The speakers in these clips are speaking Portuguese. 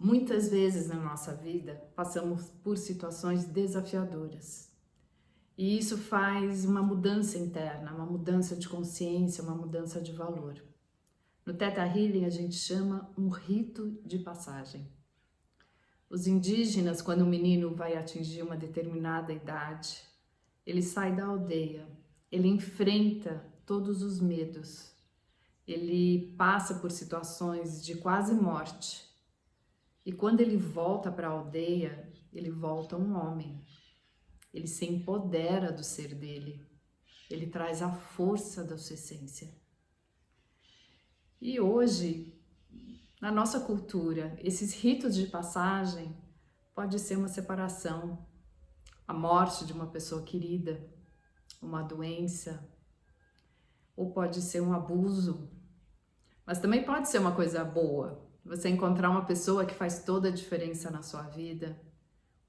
Muitas vezes na nossa vida passamos por situações desafiadoras e isso faz uma mudança interna, uma mudança de consciência, uma mudança de valor. No Theta Healing a gente chama um rito de passagem. Os indígenas, quando um menino vai atingir uma determinada idade, ele sai da aldeia, ele enfrenta todos os medos, ele passa por situações de quase morte. E quando ele volta para a aldeia, ele volta um homem. Ele se empodera do ser dele. Ele traz a força da sua essência. E hoje, na nossa cultura, esses ritos de passagem pode ser uma separação, a morte de uma pessoa querida, uma doença, ou pode ser um abuso, mas também pode ser uma coisa boa. Você encontrar uma pessoa que faz toda a diferença na sua vida,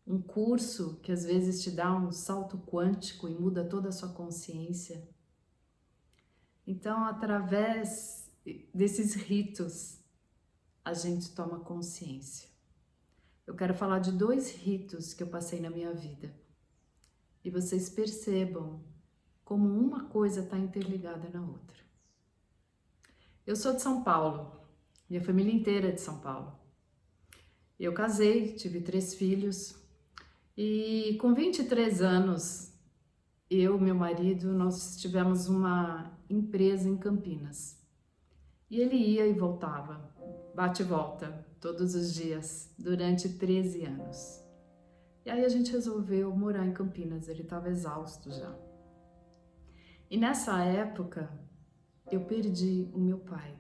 um curso que às vezes te dá um salto quântico e muda toda a sua consciência. Então, através desses ritos, a gente toma consciência. Eu quero falar de 2 ritos que eu passei na minha vida. E vocês percebam como uma coisa está interligada na outra. Eu sou de São Paulo. Minha família inteira é de São Paulo. Eu casei, tive 3 filhos e com 23 anos, eu e meu marido, nós tivemos uma empresa em Campinas. E ele ia e voltava, bate e volta, todos os dias, durante 13 anos. E aí a gente resolveu morar em Campinas, ele estava exausto já. E nessa época, eu perdi o meu pai.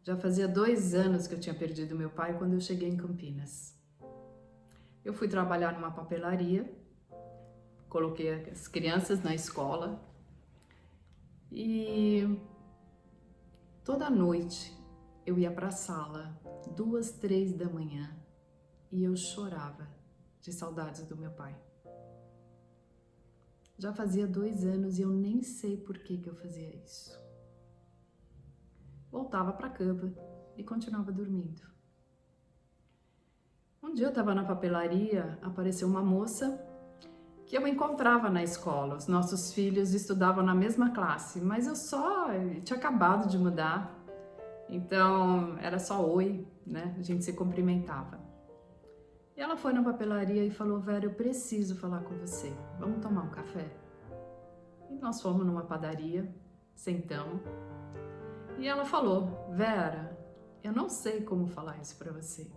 Já fazia 2 anos que eu tinha perdido meu pai quando eu cheguei em Campinas. Eu fui trabalhar numa papelaria, coloquei as crianças na escola e toda noite eu ia para a sala, 2, 3 da manhã, e eu chorava de saudades do meu pai. Já fazia 2 anos e eu nem sei por que eu fazia isso. Voltava para a cama e continuava dormindo. Um dia eu estava na papelaria, apareceu uma moça que eu encontrava na escola. Os nossos filhos estudavam na mesma classe, mas eu tinha acabado de mudar, então era só oi, né? A gente se cumprimentava. E ela foi na papelaria e falou: Vera, eu preciso falar com você, vamos tomar um café? E nós fomos numa padaria, sentamos. E ela falou: Vera, eu não sei como falar isso para você,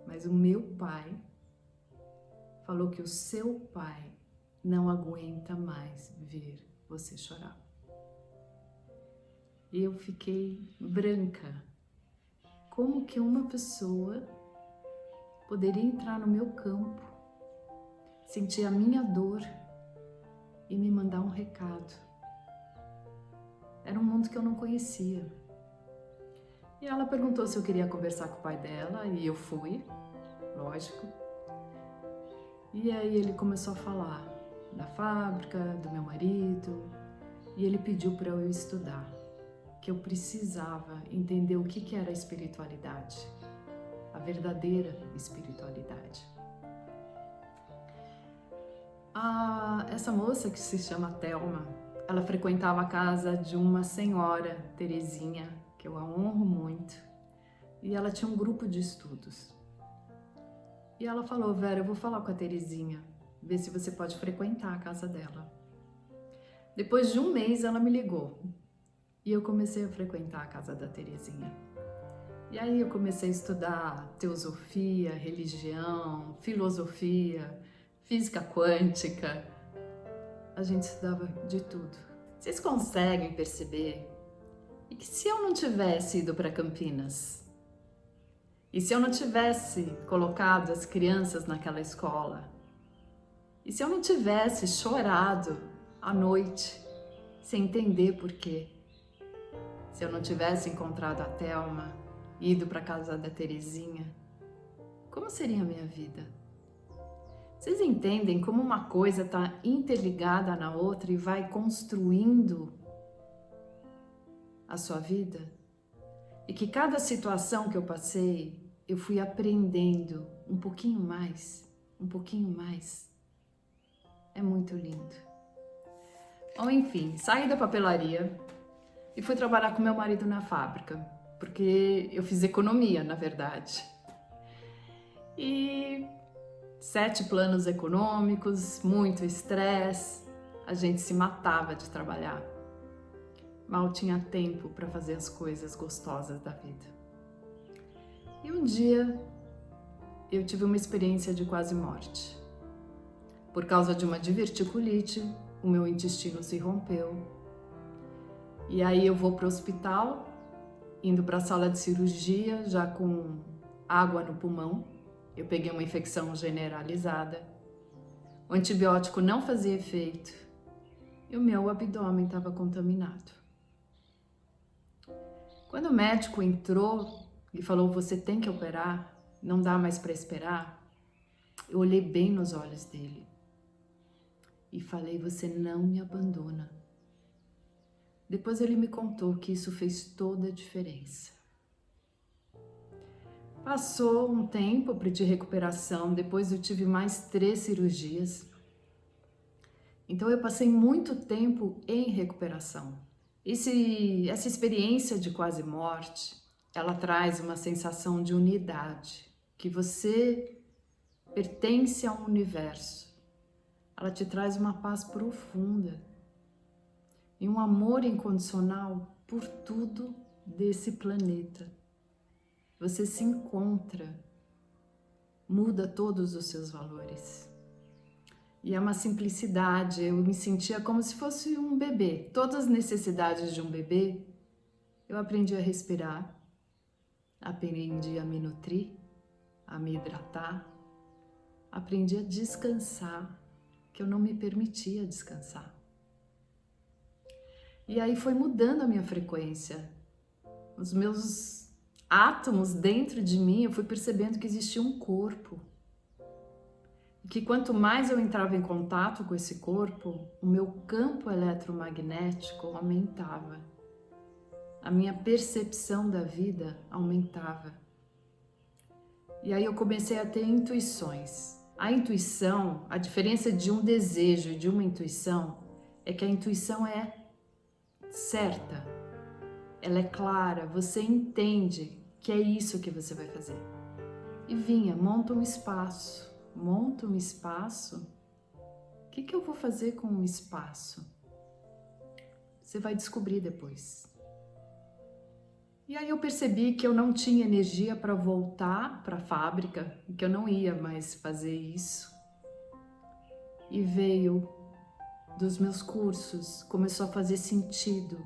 mas o meu pai falou que o seu pai não aguenta mais ver você chorar. E eu fiquei branca. Como que uma pessoa poderia entrar no meu campo, sentir a minha dor e me mandar um recado? Era um mundo que eu não conhecia. E ela perguntou se eu queria conversar com o pai dela, e eu fui, lógico. E aí ele começou a falar da fábrica, do meu marido, e ele pediu para eu estudar, que eu precisava entender o que era a espiritualidade, a verdadeira espiritualidade. Essa moça, que se chama Thelma, ela frequentava a casa de uma senhora, Terezinha, que eu a honro muito, e ela tinha um grupo de estudos. E ela falou: Vera, eu vou falar com a Terezinha, ver se você pode frequentar a casa dela. Depois de 1 mês ela me ligou e eu comecei a frequentar a casa da Terezinha. E aí eu comecei a estudar teosofia, religião, filosofia, física quântica. A gente estudava de tudo. Vocês conseguem perceber? E que se eu não tivesse ido para Campinas? E se eu não tivesse colocado as crianças naquela escola? E se eu não tivesse chorado à noite, sem entender por quê? Se eu não tivesse encontrado a Thelma, ido para a casa da Terezinha, como seria a minha vida? Vocês entendem como uma coisa está interligada na outra e vai construindo a sua vida? E que cada situação que eu passei, eu fui aprendendo um pouquinho mais. É muito lindo. Bom, enfim, saí da papelaria e fui trabalhar com meu marido na fábrica, porque eu fiz economia, na verdade. E 7 planos econômicos, muito estresse, a gente se matava de trabalhar. Mal tinha tempo para fazer as coisas gostosas da vida. E um dia eu tive uma experiência de quase morte. Por causa de uma diverticulite, o meu intestino se rompeu. E aí eu vou para o hospital, indo para a sala de cirurgia, já com água no pulmão. Eu peguei uma infecção generalizada. O antibiótico não fazia efeito e o meu abdômen estava contaminado. Quando o médico entrou e falou: você tem que operar, não dá mais para esperar, eu olhei bem nos olhos dele e falei: você não me abandona. Depois ele me contou que isso fez toda a diferença. Passou um tempo de recuperação, depois eu tive mais 3 cirurgias. Então eu passei muito tempo em recuperação. Essa experiência de quase morte, ela traz uma sensação de unidade, que você pertence ao universo. Ela te traz uma paz profunda e um amor incondicional por tudo desse planeta. Você se encontra, muda todos os seus valores. E é uma simplicidade, eu me sentia como se fosse um bebê. Todas as necessidades de um bebê, eu aprendi a respirar, aprendi a me nutrir, a me hidratar, aprendi a descansar, que eu não me permitia descansar. E aí foi mudando a minha frequência. Os meus átomos dentro de mim, eu fui percebendo que existia um corpo. E que quanto mais eu entrava em contato com esse corpo, o meu campo eletromagnético aumentava. A minha percepção da vida aumentava. E aí eu comecei a ter intuições. A intuição, a diferença de um desejo e de uma intuição, é que a intuição é certa, ela é clara, você entende que é isso que você vai fazer. E vinha, monta um espaço. O que eu vou fazer com um espaço? Você vai descobrir depois. E aí eu percebi que eu não tinha energia para voltar para a fábrica, que eu não ia mais fazer isso. E veio dos meus cursos, começou a fazer sentido.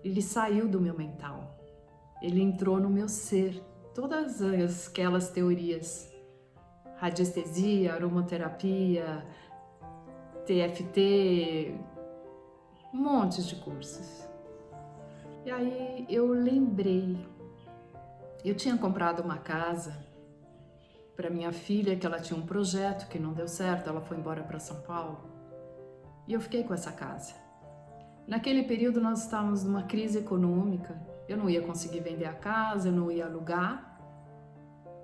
Ele saiu do meu mental, ele entrou no meu ser. Todas aquelas teorias, radiestesia, aromaterapia, TFT, um monte de cursos. E aí eu lembrei, eu tinha comprado uma casa para minha filha, que ela tinha um projeto que não deu certo, ela foi embora para São Paulo, e eu fiquei com essa casa. Naquele período nós estávamos numa crise econômica, eu não ia conseguir vender a casa, eu não ia alugar,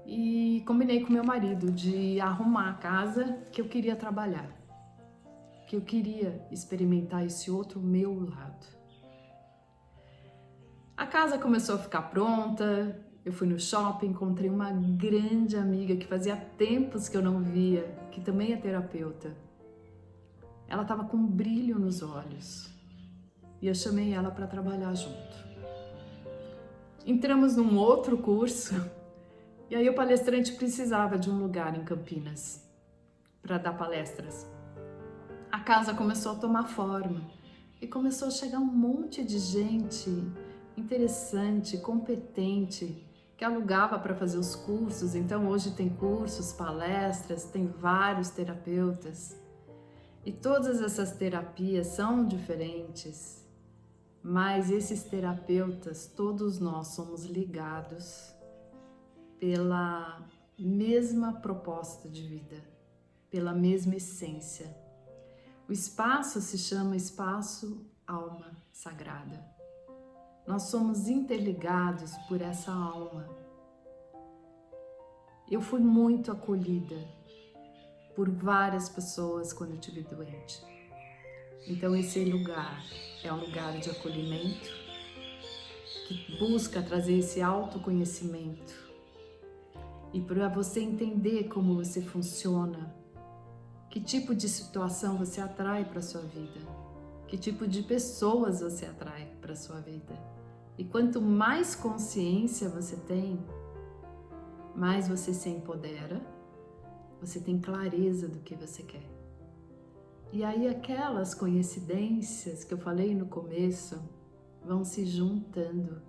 e combinei com meu marido de arrumar a casa, que eu queria trabalhar, que eu queria experimentar esse outro meu lado. A casa começou a ficar pronta, eu fui no shopping, encontrei uma grande amiga que fazia tempos que eu não via, que também é terapeuta. Ela estava com um brilho nos olhos e eu chamei ela para trabalhar junto. Entramos num outro curso e aí o palestrante precisava de um lugar em Campinas para dar palestras. A casa começou a tomar forma e começou a chegar um monte de gente interessante, competente, que alugava para fazer os cursos. Então hoje tem cursos, palestras, tem vários terapeutas. E todas essas terapias são diferentes, mas esses terapeutas, todos nós somos ligados pela mesma proposta de vida, pela mesma essência. O espaço se chama Espaço Alma Sagrada. Nós somos interligados por essa alma. Eu fui muito acolhida por várias pessoas quando eu estive doente. Então esse lugar é um lugar de acolhimento que busca trazer esse autoconhecimento e para você entender como você funciona, que tipo de situação você atrai para sua vida, que tipo de pessoas você atrai para sua vida. E quanto mais consciência você tem, mais você se empodera, você tem clareza do que você quer. E aí aquelas coincidências que eu falei no começo vão se juntando.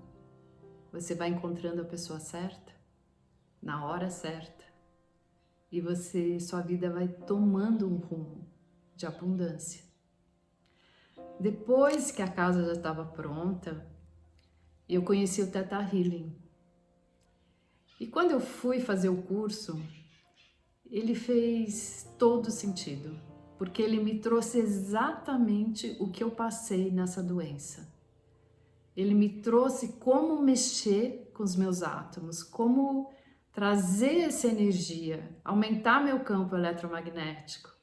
Você vai encontrando a pessoa certa, na hora certa, e sua vida vai tomando um rumo de abundância. Depois que a casa já estava pronta, eu conheci o Theta Healing. E quando eu fui fazer o curso, ele fez todo sentido, porque ele me trouxe exatamente o que eu passei nessa doença. Ele me trouxe como mexer com os meus átomos, como trazer essa energia, aumentar meu campo eletromagnético,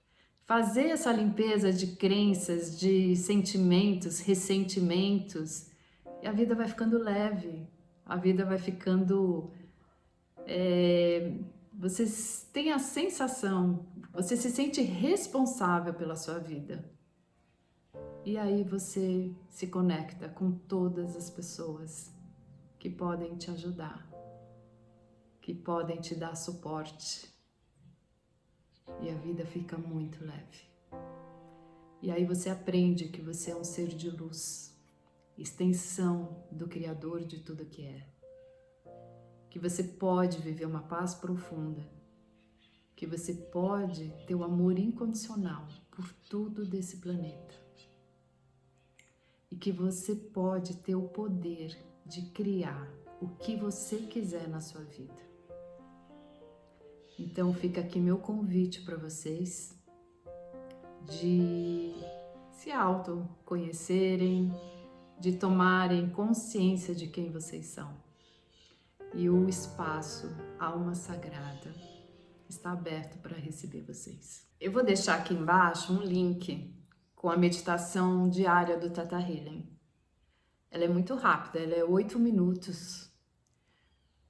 fazer essa limpeza de crenças, de sentimentos, ressentimentos, e a vida vai ficando leve, a vida vai ficando... Você tem a sensação, você se sente responsável pela sua vida. E aí você se conecta com todas as pessoas que podem te ajudar, que podem te dar suporte. E a vida fica muito leve. E aí você aprende que você é um ser de luz, extensão do Criador de tudo que é. Que você pode viver uma paz profunda, que você pode ter o amor incondicional por tudo desse planeta. E que você pode ter o poder de criar o que você quiser na sua vida. Então fica aqui meu convite para vocês de se autoconhecerem, de tomarem consciência de quem vocês são. E o espaço Alma Sagrada está aberto para receber vocês. Eu vou deixar aqui embaixo um link com a meditação diária do Theta Healing. Ela é muito rápida, ela é 8 minutos,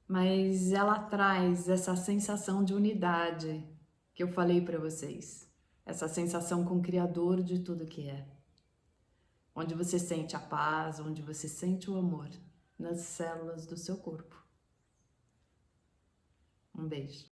mas ela traz essa sensação de unidade que eu falei para vocês, essa sensação com o Criador de tudo que é, onde você sente a paz, onde você sente o amor nas células do seu corpo. Um beijo.